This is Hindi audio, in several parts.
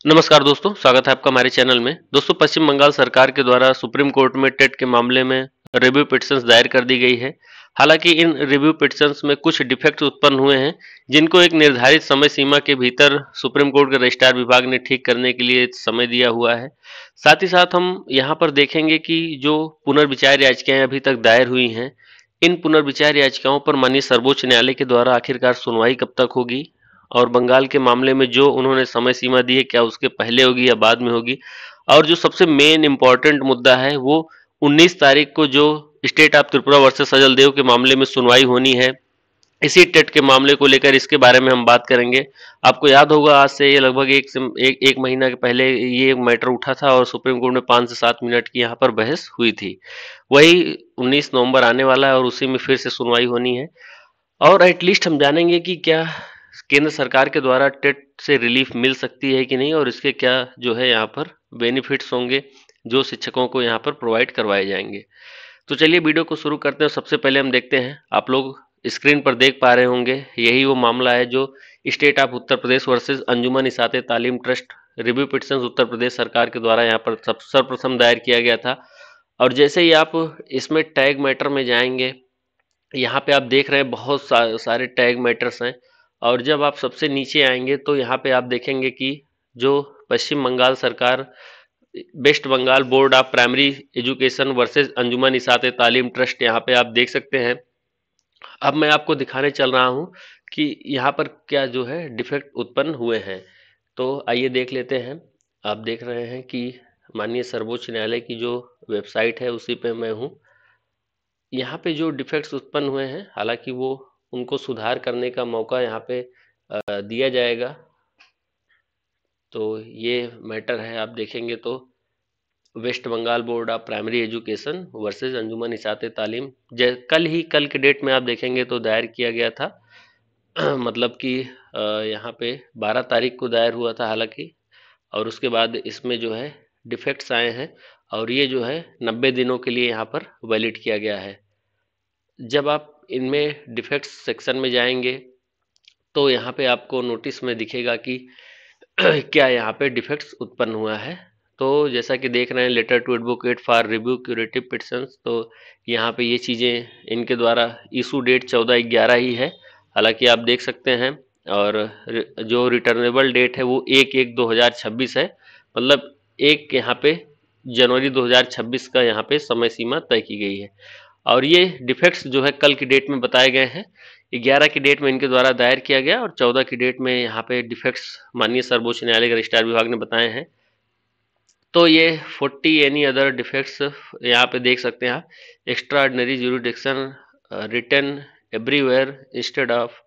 नमस्कार दोस्तों, स्वागत है आपका हमारे चैनल में। दोस्तों, पश्चिम बंगाल सरकार के द्वारा सुप्रीम कोर्ट में टेट के मामले में रिव्यू पिटीशंस दायर कर दी गई है। हालांकि इन रिव्यू पिटीशंस में कुछ डिफेक्ट्स उत्पन्न हुए हैं, जिनको एक निर्धारित समय सीमा के भीतर सुप्रीम कोर्ट के रजिस्ट्रार विभाग ने ठीक करने के लिए समय दिया हुआ है। साथ ही साथ हम यहाँ पर देखेंगे कि जो पुनर्विचार याचिकाएं अभी तक दायर हुई हैं, इन पुनर्विचार याचिकाओं पर माननीय सर्वोच्च न्यायालय के द्वारा आखिरकार सुनवाई कब तक होगी, और बंगाल के मामले में जो उन्होंने समय सीमा दी है क्या उसके पहले होगी या बाद में होगी। और जो सबसे मेन इम्पोर्टेंट मुद्दा है वो 19 तारीख को जो स्टेट ऑफ त्रिपुरा वर्सेस सजल देव के मामले में सुनवाई होनी है, इसी टेट के मामले को लेकर इसके बारे में हम बात करेंगे। आपको याद होगा आज से ये लगभग एक महीना के पहले ये मैटर उठा था और सुप्रीम कोर्ट में 5 से 7 मिनट की यहाँ पर बहस हुई थी। वही 19 नवंबर आने वाला है और उसी में फिर से सुनवाई होनी है। और एटलीस्ट हम जानेंगे कि क्या केंद्र सरकार के द्वारा टेट से रिलीफ मिल सकती है कि नहीं, और इसके क्या जो है यहाँ पर बेनिफिट्स होंगे जो शिक्षकों को यहाँ पर प्रोवाइड करवाए जाएंगे। तो चलिए वीडियो को शुरू करते हैं। सबसे पहले हम देखते हैं, आप लोग स्क्रीन पर देख पा रहे होंगे, यही वो मामला है जो state of Uttar Pradesh versus Anjuman Ishaate Taleem trust review petition Uttar Pradesh सरकार के द्वारा यहाँ पर सर्वप्रथम दायर किया गया था। और जैसे ही आप इसमें टैग मैटर में जाएंगे, यहाँ पे आप देख रहे हैं बहुत सारे टैग मैटर्स हैं। और जब आप सबसे नीचे आएंगे तो यहाँ पे आप देखेंगे कि जो पश्चिम बंगाल सरकार west Bengal board of primary education versus Anjuman Ishaat Taleem trust, यहाँ पे आप देख सकते हैं। अब मैं आपको दिखाने चल रहा हूँ कि यहाँ पर क्या जो है डिफेक्ट उत्पन्न हुए हैं। तो आइए देख लेते हैं। आप देख रहे हैं कि माननीय सर्वोच्च न्यायालय की जो वेबसाइट है उसी पे मैं हूँ। यहाँ पे जो डिफेक्ट्स उत्पन्न हुए हैं, हालांकि वो उनको सुधार करने का मौका यहाँ पे दिया जाएगा। तो ये मैटर है, आप देखेंगे तो west Bengal board of primary education versus Anjuman Ishaat Taleem कल के डेट में आप देखेंगे तो दायर किया गया था। मतलब कि यहाँ पे 12 तारीख को दायर हुआ था हालांकि, और उसके बाद इसमें जो है डिफेक्ट्स आए हैं और ये जो है 90 दिनों के लिए यहाँ पर वैलिड किया गया है। जब आप इनमें डिफेक्ट्स सेक्शन में जाएंगे तो यहाँ पे आपको नोटिस में दिखेगा कि क्या यहाँ पे डिफेक्ट्स उत्पन्न हुआ है। तो जैसा कि देख रहे हैं, letter to advocate for review curative petitions, तो यहाँ पे ये चीज़ें इनके द्वारा इशू डेट 14/11 ही है, हालांकि आप देख सकते हैं। और जो रिटर्नेबल डेट है वो 1/1/2026 है, मतलब एक यहाँ पे जनवरी 2026 का यहाँ पे समय सीमा तय की गई है। और ये डिफेक्ट्स जो है कल की डेट में बताए गए हैं, 11 की डेट में इनके द्वारा दायर किया गया और 14 की डेट में यहाँ पे डिफेक्ट्स माननीय सर्वोच्च न्यायालय के रजिस्ट्रार विभाग ने बताए हैं। तो ये 40 एनी अदर डिफेक्ट्स यहाँ पे देख सकते हैं आप। Extraordinary jurisdiction written everywhere instead of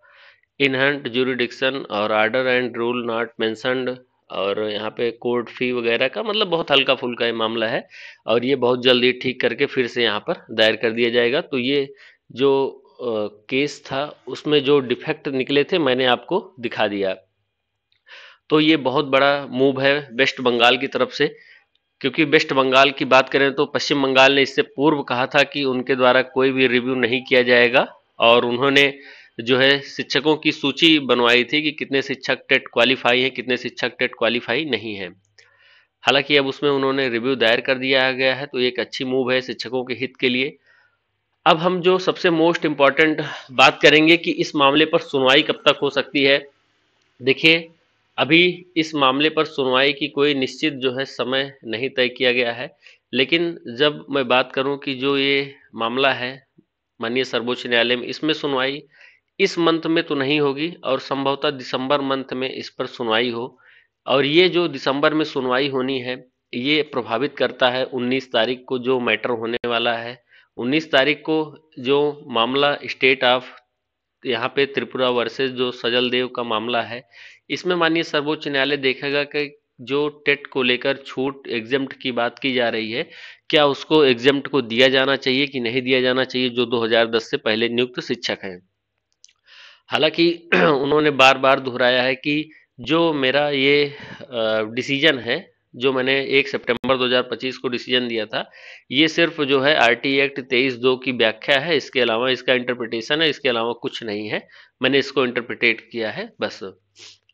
in hand jurisdiction और order and rule not mentioned, और यहाँ पे कोर्ट फी वगैरह का मतलब बहुत हल्का फुल्का ये मामला है और ये बहुत जल्दी ठीक करके फिर से यहाँ पर दायर कर दिया जाएगा। तो ये जो केस था उसमें जो डिफेक्ट निकले थे मैंने आपको दिखा दिया। तो ये बहुत बड़ा मूव है वेस्ट बंगाल की तरफ से, क्योंकि वेस्ट बंगाल की बात करें तो पश्चिम बंगाल ने इससे पूर्व कहा था कि उनके द्वारा कोई भी रिव्यू नहीं किया जाएगा, और उन्होंने जो है शिक्षकों की सूची बनवाई थी कि कितने शिक्षक टेट क्वालिफाई हैं, कितने शिक्षक टेट क्वालिफाई नहीं हैं। हालांकि अब उसमें उन्होंने रिव्यू दायर कर दिया गया है, तो एक अच्छी मूव है शिक्षकों के हित के लिए। अब हम जो सबसे मोस्ट इम्पॉर्टेंट बात करेंगे कि इस मामले पर सुनवाई कब तक हो सकती है। देखिए, अभी इस मामले पर सुनवाई की कोई निश्चित जो है समय नहीं तय किया गया है, लेकिन जब मैं बात करूं कि जो ये मामला है माननीय सर्वोच्च न्यायालय में, इसमें सुनवाई इस मंथ में तो नहीं होगी और संभवतः दिसंबर मंथ में इस पर सुनवाई हो। और ये जो दिसंबर में सुनवाई होनी है ये प्रभावित करता है 19 तारीख को जो मैटर होने वाला है। 19 तारीख को जो मामला स्टेट ऑफ यहाँ पे त्रिपुरा वर्सेस जो सजल देव का मामला है, इसमें माननीय सर्वोच्च न्यायालय देखेगा कि जो टेट को लेकर छूट एग्जेम्प्ट की बात की जा रही है, क्या उसको एग्जेम्प्ट को दिया जाना चाहिए कि नहीं दिया जाना चाहिए जो 2010 से पहले नियुक्त शिक्षक हैं। हालांकि उन्होंने बार बार दोहराया है कि जो मेरा ये डिसीजन है, जो मैंने 1 सितंबर 2025 को डिसीजन दिया था, ये सिर्फ जो है आरटी एक्ट 23(2) की व्याख्या है, इसके अलावा इसका इंटरप्रिटेशन है, इसके अलावा कुछ नहीं है। मैंने इसको इंटरप्रिटेट किया है बस।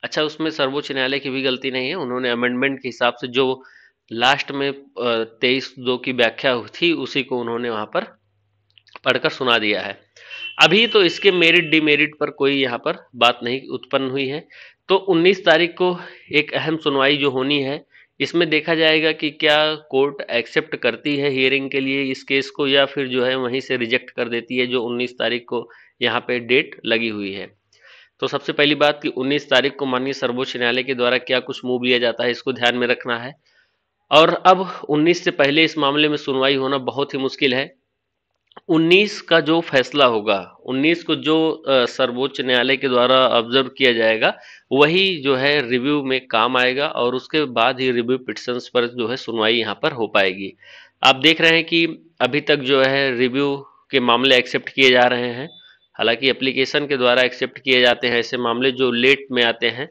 अच्छा, उसमें सर्वोच्च न्यायालय की भी गलती नहीं है, उन्होंने अमेंडमेंट के हिसाब से जो लास्ट में 23(2) की व्याख्या थी उसी को उन्होंने वहां पर पढ़कर सुना दिया है। अभी तो इसके मेरिट डिमेरिट पर कोई यहाँ पर बात नहीं उत्पन्न हुई है। तो 19 तारीख को एक अहम सुनवाई जो होनी है, इसमें देखा जाएगा कि क्या कोर्ट एक्सेप्ट करती है हियरिंग के लिए इस केस को, या फिर जो है वहीं से रिजेक्ट कर देती है जो 19 तारीख को यहाँ पे डेट लगी हुई है। तो सबसे पहली बात कि 19 तारीख को माननीय सर्वोच्च न्यायालय के द्वारा क्या कुछ मूव लिया जाता है, इसको ध्यान में रखना है। और अब 19 से पहले इस मामले में सुनवाई होना बहुत ही मुश्किल है। 19 का जो फैसला होगा, 19 को जो सर्वोच्च न्यायालय के द्वारा ऑब्जर्व किया जाएगा, वही जो है रिव्यू में काम आएगा और उसके बाद ही रिव्यू पिटिशंस पर जो है सुनवाई यहाँ पर हो पाएगी। आप देख रहे हैं कि अभी तक जो है रिव्यू के मामले एक्सेप्ट किए जा रहे हैं। हालांकि एप्लीकेशन के द्वारा एक्सेप्ट किए जाते हैं ऐसे मामले जो लेट में आते हैं,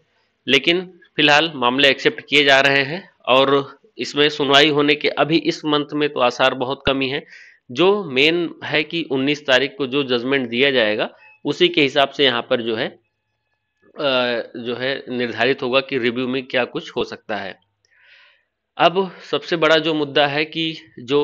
लेकिन फिलहाल मामले एक्सेप्ट किए जा रहे हैं और इसमें सुनवाई होने के अभी इस मंथ में तो आसार बहुत कम ही है। जो मेन है कि 19 तारीख को जो जजमेंट दिया जाएगा उसी के हिसाब से यहाँ पर जो है निर्धारित होगा कि रिव्यू में क्या कुछ हो सकता है। अब सबसे बड़ा जो मुद्दा है कि जो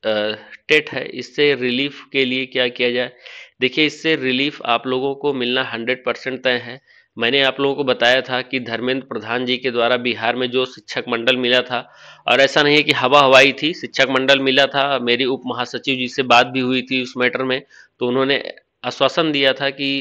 टेट है इससे रिलीफ के लिए क्या किया जाए। देखिए, इससे रिलीफ आप लोगों को मिलना 100% तय है। मैंने आप लोगों को बताया था कि धर्मेंद्र प्रधान जी के द्वारा बिहार में जो शिक्षक मंडल मिला था, और ऐसा नहीं है कि हवा हवाई थी, शिक्षक मंडल मिला था। मेरी उप महासचिव जी से बात भी हुई थी उस मैटर में, तो उन्होंने आश्वासन दिया था कि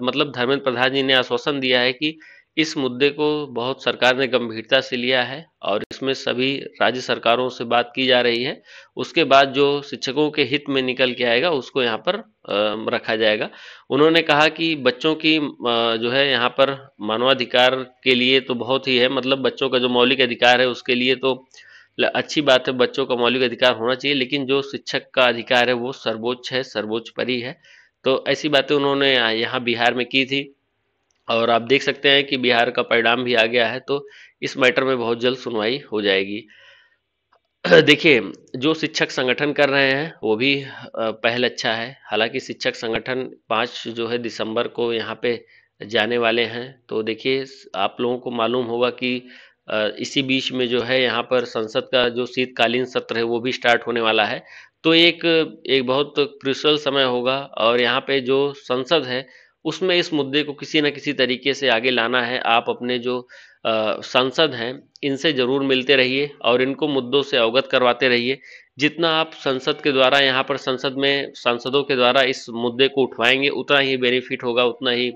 मतलब धर्मेंद्र प्रधान जी ने आश्वासन दिया है कि इस मुद्दे को बहुत सरकार ने गंभीरता से लिया है और इसमें सभी राज्य सरकारों से बात की जा रही है। उसके बाद जो शिक्षकों के हित में निकल के आएगा उसको यहाँ पर रखा जाएगा। उन्होंने कहा कि बच्चों की जो है यहाँ पर मानवाधिकार के लिए तो बहुत ही है, मतलब बच्चों का जो मौलिक अधिकार है उसके लिए तो अच्छी बात है, बच्चों का मौलिक अधिकार होना चाहिए, लेकिन जो शिक्षक का अधिकार है वो सर्वोच्च है, सर्वोच्चपरी है। तो ऐसी बातें उन्होंने यहाँ बिहार में की थी और आप देख सकते हैं कि बिहार का परिणाम भी आ गया है, तो इस मैटर में बहुत जल्द सुनवाई हो जाएगी। देखिए, जो शिक्षक संगठन कर रहे हैं वो भी पहल अच्छा है। हालांकि शिक्षक संगठन 5 जो है दिसंबर को यहाँ पे जाने वाले हैं। तो देखिए, आप लोगों को मालूम होगा कि इसी बीच में जो है यहाँ पर संसद का जो शीतकालीन सत्र है वो भी स्टार्ट होने वाला है। तो एक एक बहुत क्रूशियल समय होगा और यहाँ पे जो संसद है उसमें इस मुद्दे को किसी न किसी तरीके से आगे लाना है। आप अपने जो सांसद हैं इनसे ज़रूर मिलते रहिए और इनको मुद्दों से अवगत करवाते रहिए। जितना आप संसद के द्वारा यहाँ पर संसद में सांसदों के द्वारा इस मुद्दे को उठवाएंगे उतना ही बेनिफिट होगा, उतना ही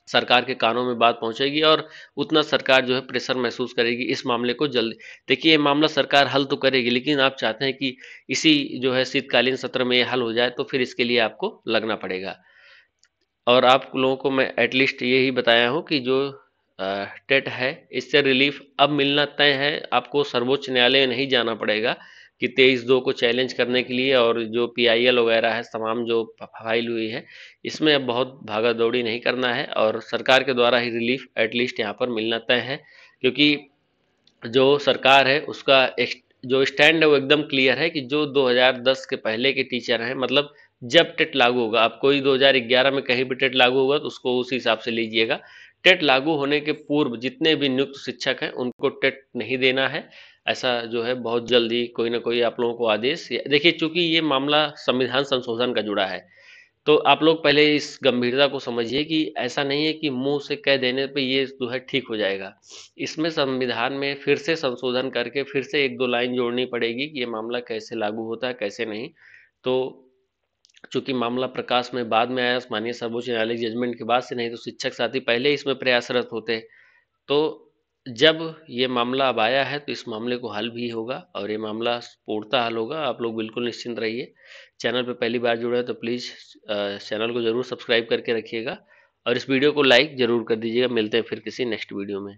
सरकार के कानों में बात पहुंचेगी और उतना सरकार जो है प्रेशर महसूस करेगी इस मामले को जल्दी। देखिए, ये मामला सरकार हल तो करेगी, लेकिन आप चाहते हैं कि इसी जो है शीतकालीन सत्र में ये हल हो जाए, तो फिर इसके लिए आपको लगना पड़ेगा। और आप लोगों को मैं एटलीस्ट यही बताया हूँ कि जो टेट है इससे रिलीफ अब मिलना तय है। आपको सर्वोच्च न्यायालय नहीं जाना पड़ेगा कि 23(2) को चैलेंज करने के लिए, और जो PIL वगैरह है तमाम जो फाइल हुई है इसमें अब बहुत भागा दौड़ी नहीं करना है और सरकार के द्वारा ही रिलीफ एटलीस्ट यहाँ पर मिलना तय है। क्योंकि जो सरकार है उसका जो स्टैंड है वो एकदम क्लियर है कि जो 2010 के पहले के टीचर हैं, मतलब जब टेट लागू होगा, आप कोई 2011 में कहीं भी टेट लागू होगा तो उसको उस हिसाब से लीजिएगा। टेट लागू होने के पूर्व जितने भी नियुक्त शिक्षक हैं उनको टेट नहीं देना है। ऐसा जो है बहुत जल्दी कोई ना कोई आप लोगों को आदेश, देखिए चूंकि ये मामला संविधान संशोधन का जुड़ा है, तो आप लोग पहले इस गंभीरता को समझिए कि ऐसा नहीं है कि मुंह से कह देने पे ये जो है ठीक हो जाएगा। इसमें संविधान में फिर से संशोधन करके फिर से 1-2 लाइन जोड़नी पड़ेगी कि ये मामला कैसे लागू होता है कैसे नहीं। तो चूंकि मामला प्रकाश में बाद में आया माननीय सर्वोच्च न्यायालय जजमेंट के बाद से, नहीं तो शिक्षक साथी पहले इसमें प्रयासरत होते। तो जब ये मामला अब आया है तो इस मामले को हल भी होगा और ये मामला पूर्णतः हल होगा। आप लोग बिल्कुल निश्चिंत रहिए। चैनल पे पहली बार जुड़े हैं तो प्लीज़ चैनल को ज़रूर सब्सक्राइब करके रखिएगा और इस वीडियो को लाइक ज़रूर कर दीजिएगा। मिलते हैं फिर किसी नेक्स्ट वीडियो में।